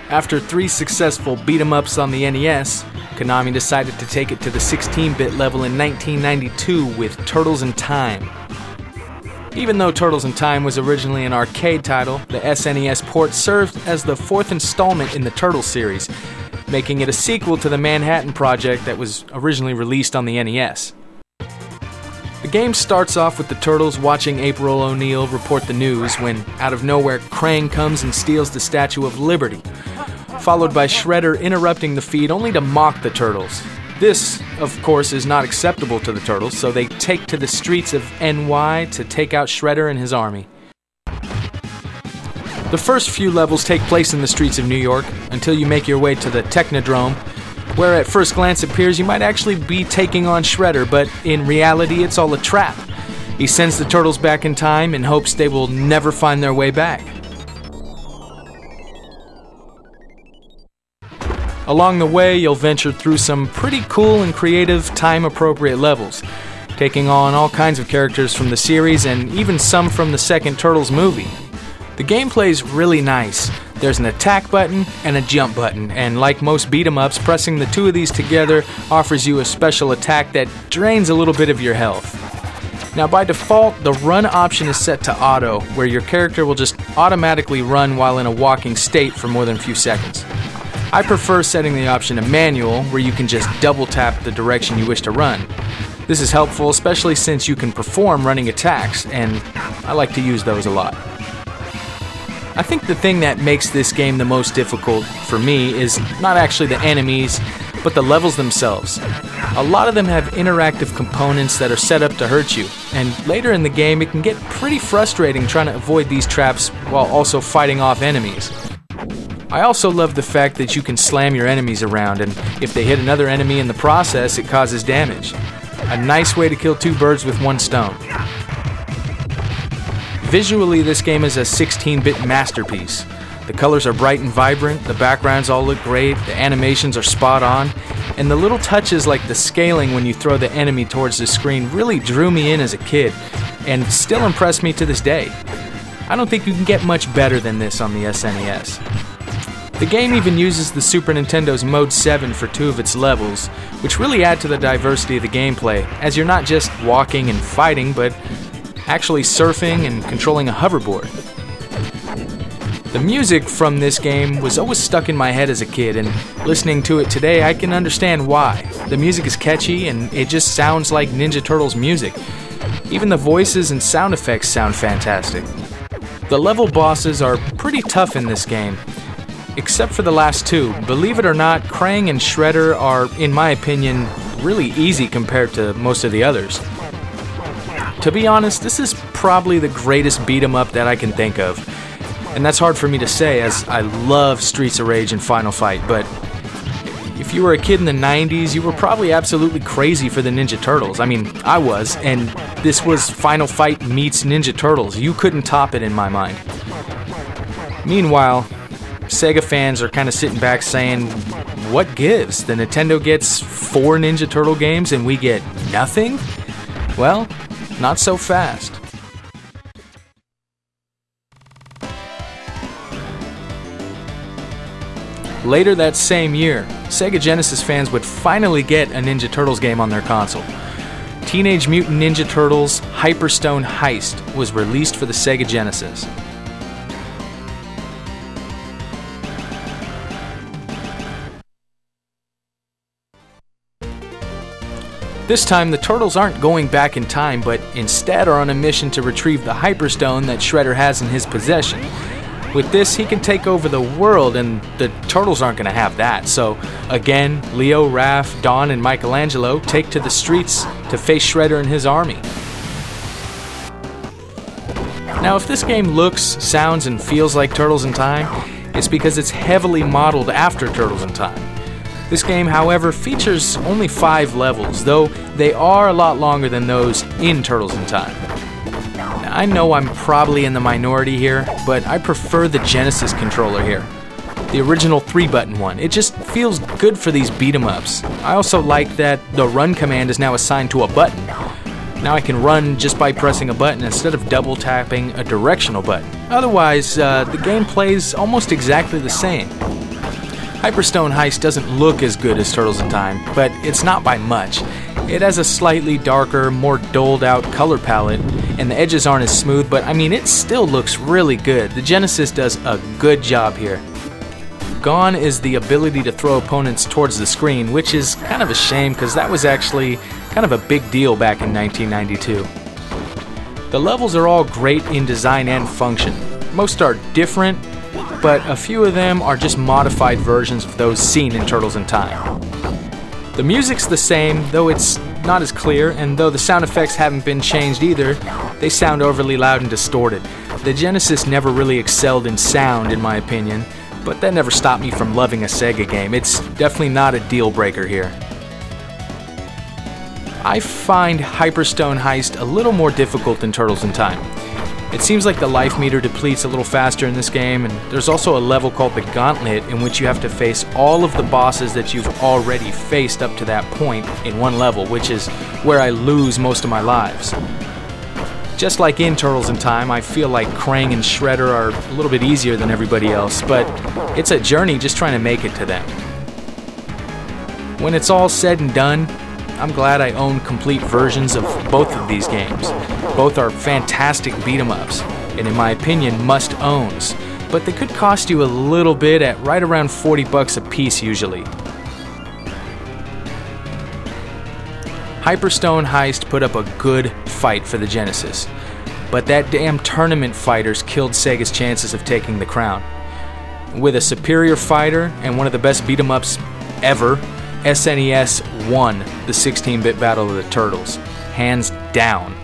After 3 successful beat-em-ups on the NES, Konami decided to take it to the 16-bit level in 1992 with Turtles in Time. Even though Turtles in Time was originally an arcade title, the SNES port served as the 4th installment in the Turtles series, making it a sequel to the Manhattan Project that was originally released on the NES. The game starts off with the Turtles watching April O'Neil report the news when, out of nowhere, Krang comes and steals the Statue of Liberty, followed by Shredder interrupting the feed only to mock the Turtles. This, of course, is not acceptable to the Turtles, so they take to the streets of NY to take out Shredder and his army. The first few levels take place in the streets of New York until you make your way to the Technodrome, where at first glance it appears you might actually be taking on Shredder, but in reality it's all a trap. He sends the Turtles back in time in hopes they will never find their way back. Along the way, you'll venture through some pretty cool and creative time-appropriate levels, taking on all kinds of characters from the series and even some from the second Turtles movie. The gameplay's really nice. There's an attack button and a jump button, and like most beat-em-ups, pressing the 2 of these together offers you a special attack that drains a little bit of your health. Now by default, the run option is set to auto, where your character will just automatically run while in a walking state for more than a few seconds. I prefer setting the option to manual, where you can just double tap the direction you wish to run. This is helpful, especially since you can perform running attacks, and I like to use those a lot. I think the thing that makes this game the most difficult for me is not actually the enemies, but the levels themselves. A lot of them have interactive components that are set up to hurt you, and later in the game it can get pretty frustrating trying to avoid these traps while also fighting off enemies. I also love the fact that you can slam your enemies around, and if they hit another enemy in the process, it causes damage. A nice way to kill 2 birds with 1 stone. Visually, this game is a 16-bit masterpiece. The colors are bright and vibrant, the backgrounds all look great, the animations are spot on, and the little touches like the scaling when you throw the enemy towards the screen really drew me in as a kid, and still impress me to this day. I don't think you can get much better than this on the SNES. The game even uses the Super Nintendo's Mode 7 for 2 of its levels, which really add to the diversity of the gameplay, as you're not just walking and fighting, but actually surfing and controlling a hoverboard. The music from this game was always stuck in my head as a kid, and listening to it today I can understand why. The music is catchy and it just sounds like Ninja Turtles music. Even the voices and sound effects sound fantastic. The level bosses are pretty tough in this game, except for the last 2. Believe it or not, Krang and Shredder are, in my opinion, really easy compared to most of the others. To be honest, this is probably the greatest beat-em-up that I can think of. And that's hard for me to say, as I love Streets of Rage and Final Fight, but if you were a kid in the 90s, you were probably absolutely crazy for the Ninja Turtles. I mean, I was, and this was Final Fight meets Ninja Turtles. You couldn't top it in my mind. Meanwhile, Sega fans are kind of sitting back saying, what gives? The Nintendo gets 4 Ninja Turtle games and we get nothing? Well, not so fast. Later that same year, Sega Genesis fans would finally get a Ninja Turtles game on their console. Teenage Mutant Ninja Turtles Hyperstone Heist was released for the Sega Genesis. This time, the Turtles aren't going back in time, but instead are on a mission to retrieve the Hyperstone that Shredder has in his possession. With this, he can take over the world, and the Turtles aren't going to have that. So, again, Leo, Raph, Don, and Michelangelo take to the streets to face Shredder and his army. Now, if this game looks, sounds, and feels like Turtles in Time, it's because it's heavily modeled after Turtles in Time. This game, however, features only 5 levels, though they are a lot longer than those in Turtles in Time. Now, I know I'm probably in the minority here, but I prefer the Genesis controller here. The original 3-button one. It just feels good for these beat-em-ups. I also like that the run command is now assigned to a button. Now I can run just by pressing a button instead of double tapping a directional button. Otherwise, the game plays almost exactly the same. Hyperstone Heist doesn't look as good as Turtles in Time, but it's not by much. It has a slightly darker, more doled out color palette, and the edges aren't as smooth, but I mean, it still looks really good. The Genesis does a good job here. Gone is the ability to throw opponents towards the screen, which is kind of a shame because that was actually kind of a big deal back in 1992. The levels are all great in design and function. Most are different, but a few of them are just modified versions of those seen in Turtles in Time. The music's the same, though it's not as clear, and though the sound effects haven't been changed either, they sound overly loud and distorted. The Genesis never really excelled in sound, in my opinion, but that never stopped me from loving a Sega game. It's definitely not a deal breaker here. I find Hyperstone Heist a little more difficult than Turtles in Time. It seems like the life meter depletes a little faster in this game, and there's also a level called the Gauntlet in which you have to face all of the bosses that you've already faced up to that point in one level, which is where I lose most of my lives. Just like in Turtles in Time, I feel like Krang and Shredder are a little bit easier than everybody else, but it's a journey just trying to make it to them. When it's all said and done, I'm glad I own complete versions of both of these games. Both are fantastic beat-em-ups, and in my opinion, must-owns, but they could cost you a little bit at right around $40 a piece usually. Hyperstone Heist put up a good fight for the Genesis, but that damn tournament fighters killed Sega's chances of taking the crown. With a superior fighter and one of the best beat-em-ups ever, SNES won the 16-bit Battle of the Turtles, hands down.